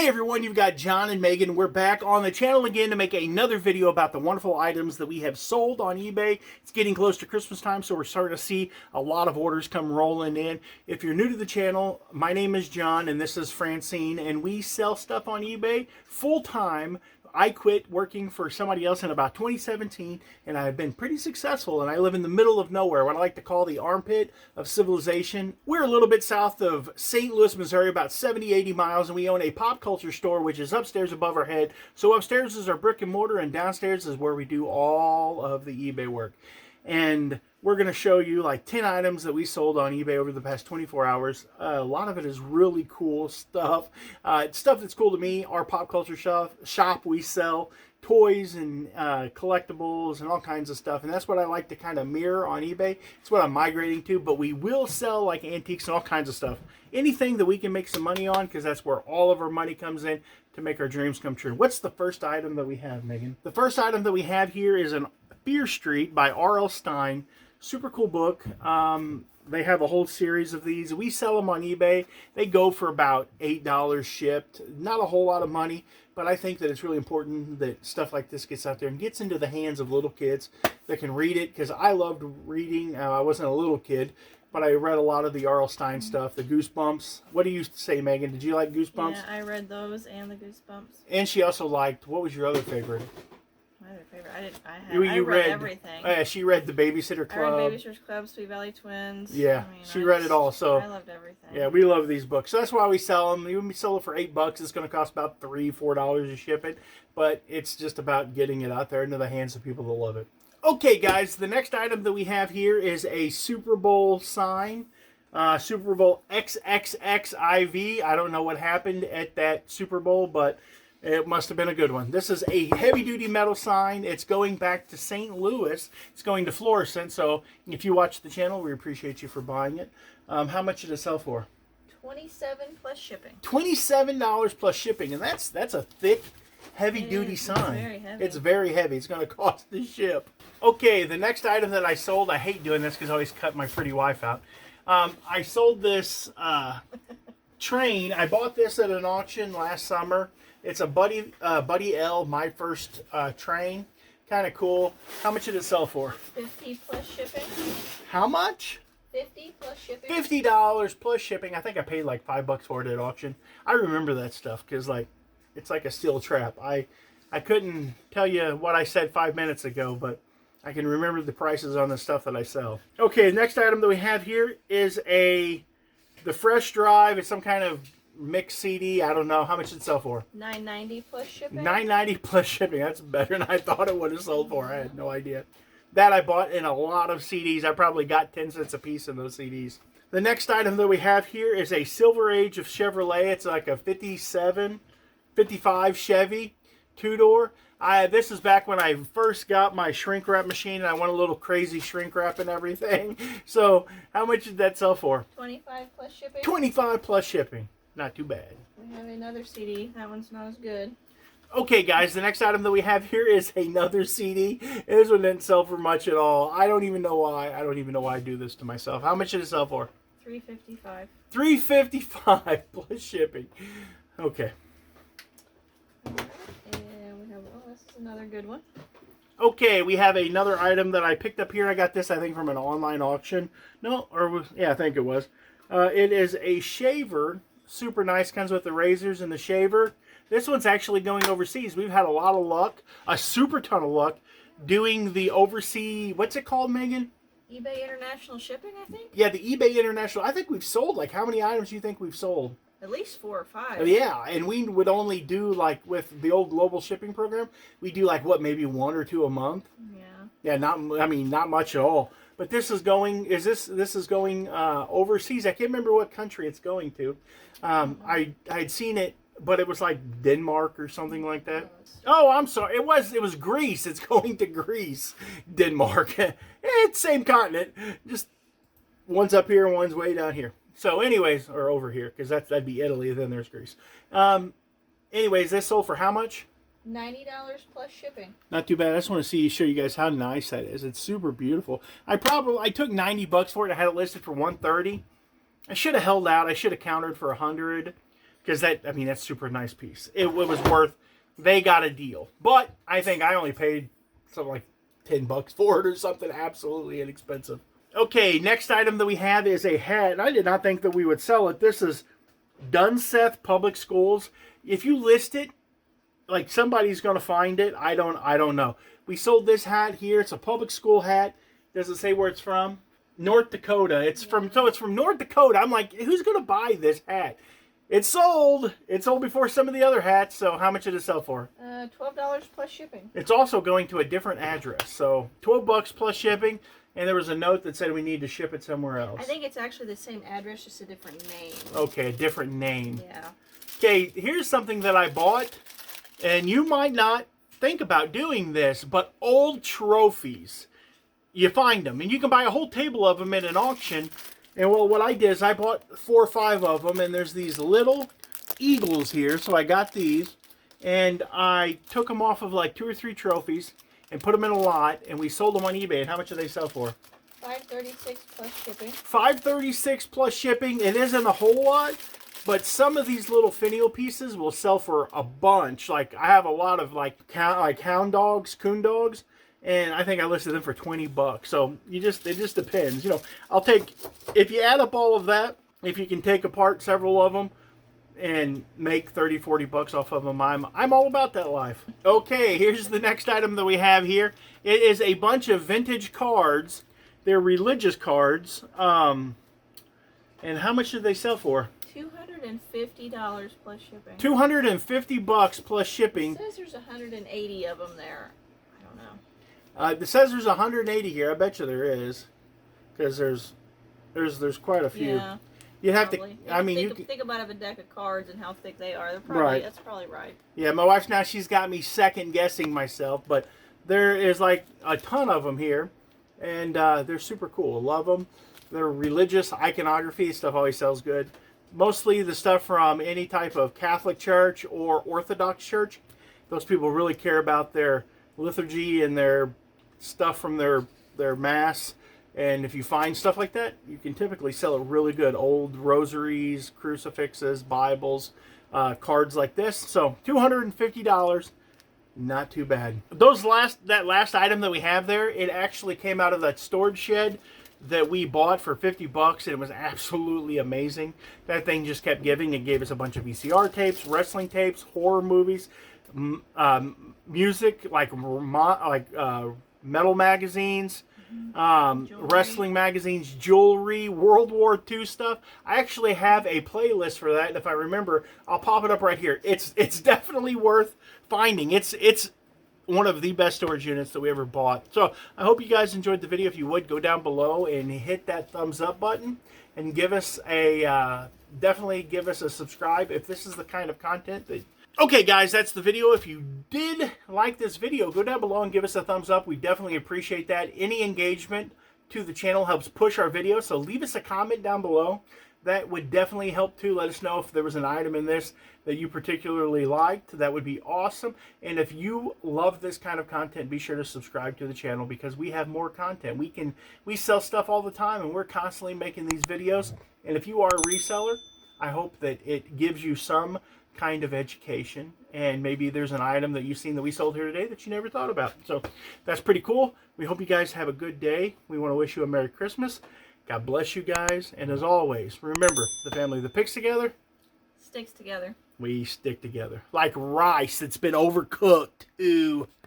Hey everyone, you've got John and Megan. We're back on the channel again to make another video about the wonderful items that we have sold on eBay. It's getting close to Christmas time, so we're starting to see a lot of orders come rolling in. If you're new to the channel, my name is John and this is Francine, and we sell stuff on eBay full-time. I quit working for somebody else in about 2017, and I've been pretty successful, and I live in the middle of nowhere, what I like to call the armpit of civilization. We're a little bit south of St. Louis, Missouri, about 70-80 miles, and we own a pop culture store, which is upstairs above our head. So upstairs is our brick and mortar, and downstairs is where we do all of the eBay work. And we're going to show you like 10 items that we sold on eBay over the past 24 hours. A lot of it is really cool stuff. It's stuff that's cool to me. Our pop culture shop, we sell toys and collectibles and all kinds of stuff. And that's what I like to kind of mirror on eBay. It's what I'm migrating to. But we will sell like antiques and all kinds of stuff. Anything that we can make some money on, because that's where all of our money comes in to make our dreams come true. What's the first item that we have, Megan? The first item that we have here is an Fear Street by R.L. Stine. Super cool book. They have a whole series of these. We sell them on eBay. They go for about $8 shipped. Not a whole lot of money, but I think that it's really important that stuff like this gets out there and gets into the hands of little kids that can read it, because I loved reading. I wasn't a little kid, but I read a lot of the R.L. Stine stuff, the Goosebumps. What do you say, Megan? Did you like Goosebumps? Yeah, I read those and the Goosebumps. And she also liked, what was your other favorite? My other favorite. I You read everything. Yeah, she read the Babysitter Club. I read Babysitter's Club, Sweet Valley Twins. Yeah, she read it all. So I loved everything. Yeah, we love these books. So that's why we sell them. Even we sell it for $8. It's going to cost about $3-4 to ship it. But it's just about getting it out there into the hands of people that love it. Okay, guys, the next item that we have here is a Super Bowl sign. Super Bowl XXXIV. I don't know what happened at that Super Bowl, but it must have been a good one. This is a heavy-duty metal sign. It's going back to St. Louis. It's going to Florissant. So if you watch the channel, we appreciate you for buying it. How much did it sell for? $27 plus shipping. $27 plus shipping, and that's a thick, heavy-duty sign. It's very heavy. It's very heavy. It's going to cost to ship. Okay, the next item that I sold, I hate doing this because I always cut my pretty wife out. I sold this train. I bought this at an auction last summer. It's a Buddy L, my first train. Kind of cool. How much did it sell for? $50 plus shipping. How much? $50 plus shipping. $50 plus shipping. I think I paid like $5 for it at auction. I remember that stuff because like it's like a steel trap. I couldn't tell you what I said 5 minutes ago, but I can remember the prices on the stuff that I sell. Okay, the next item that we have here is the Fresh Drive. It's some kind of mixed CD. I don't know. How much did it sell for? $9.90 plus shipping. $9.90 plus shipping. That's better than I thought it would have sold for. I had no idea. That I bought in a lot of CDs. I probably got 10 cents a piece in those CDs. The next item that we have here is a Silver Age of Chevrolet. It's like a 55 Chevy two-door. This is back when I first got my shrink wrap machine, and I went a little crazy shrink wrap and everything. So how much did that sell for? $25 plus shipping. $25 plus shipping. Not too bad. We have another CD. That one's not as good. Okay, guys, the next item that we have here is another CD. This one didn't sell for much at all. I don't even know why. I don't even know why I do this to myself. How much did it sell for? $3.55. $3.55 plus shipping. Okay. And we have, oh, this is another good one. Okay, we have another item that I picked up here. I got this, I think, from an online auction. No, or yeah, I think it was. It is a shaver. Super nice. Comes with the razors and the shaver. This one's actually going overseas. We've had a lot of luck, a super ton of luck, doing the overseas, what's it called, Megan? eBay International Shipping, I think? Yeah, the eBay International. I think we've sold, like, how many items do you think we've sold? At least 4 or 5. Yeah, and we would only do, like, with the old global shipping program, we do, like, what, maybe 1 or 2 a month? Yeah. Yeah, not much at all. But this is going, this is going overseas. I can't remember what country it's going to. I'd seen it, but it was like Denmark or something like that. Oh, I'm sorry. It was Greece. It's going to Greece. Denmark. It's same continent. Just one's up here and one's way down here. So anyways, or over here, because that'd be Italy, then there's Greece. Anyways, this sold for how much? $90 plus shipping. Not too bad. I just want to show you guys how nice that is. It's super beautiful. I took $90 for it. I had it listed for $130. I should have held out. I should have countered for $100. Because that's super nice piece. It was worth, they got a deal. But I think I only paid something like $10 for it or something absolutely inexpensive. Okay, next item that we have is a hat. And I did not think that we would sell it. This is Dunseth Public Schools. If you list it, like somebody's going to find it. I don't know. We sold this hat here. It's a public school hat. Does it say where it's from? North Dakota. It's from North Dakota. I'm like, who's going to buy this hat? It's sold. It sold before some of the other hats. So how much did it sell for? $12 plus shipping. It's also going to a different address. So $12 plus shipping. And there was a note that said we need to ship it somewhere else. I think it's actually the same address, just a different name. Okay, a different name. Yeah. Okay, here's something that I bought. And you might not think about doing this, but old trophies. You find them. And you can buy a whole table of them at an auction. And well, what I did is I bought 4 or 5 of them. And there's these little eagles here. So I got these. And I took them off of like 2 or 3 trophies. And put them in a lot, and we sold them on eBay. And how much did they sell for? $5.36 plus shipping. $5.36 plus shipping. It isn't a whole lot, but some of these little finial pieces will sell for a bunch. Like I have a lot of like hound dogs, coon dogs, and I think I listed them for $20. So it just depends. You know, I'll take, if you add up all of that, if you can take apart several of them and make $30-$40 off of them, I'm all about that life. Okay, here's the next item that we have here. It is a bunch of vintage cards. They're religious cards. And how much did they sell for? $250 plus shipping. $250 plus shipping. It says there's 180 of them there. I don't know. It says there's 180 here. I bet you there is, because there's quite a few. Yeah. You'd have probably. to. I mean, think, you can think about a deck of cards and how thick they are. They're probably right. That's probably right. Yeah, my wife now, she's got me second guessing myself, but there is like a ton of them here, and they're super cool. Love them. They're religious iconography. Stuff always sells good. Mostly the stuff from any type of Catholic church or Orthodox church. Those people really care about their liturgy and their stuff from their mass. And if you find stuff like that, you can typically sell it really good. Old rosaries, crucifixes, Bibles, cards like this. So $250, not too bad. That last item that we have there, it actually came out of that storage shed that we bought for $50, and it was absolutely amazing. That thing just kept giving. It gave us a bunch of VCR tapes, wrestling tapes, horror movies, music like metal magazines. Wrestling magazines, jewelry, World War II stuff. I actually have a playlist for that, and if I remember, I'll pop it up right here. It's definitely worth finding. It's one of the best storage units that we ever bought. So I hope you guys enjoyed the video. If you would, go down below and hit that thumbs up button and give us a definitely give us a subscribe if this is the kind of content that. Okay, guys, that's the video. If you did like this video, go down below and give us a thumbs up. We definitely appreciate that. Any engagement to the channel helps push our videos, so leave us a comment down below. That would definitely help too. Let us know if there was an item in this that you particularly liked. That would be awesome. And if you love this kind of content, be sure to subscribe to the channel, because we have more content. We sell stuff all the time, and we're constantly making these videos. And if you are a reseller, I hope that it gives you some kind of education, and maybe there's an item that you've seen that we sold here today that you never thought about. So that's pretty cool. We hope you guys have a good day. We want to wish you a Merry Christmas. God bless you guys, and as always, remember, the family that picks together Sticks together. we stick together like rice that's been overcooked. Ooh.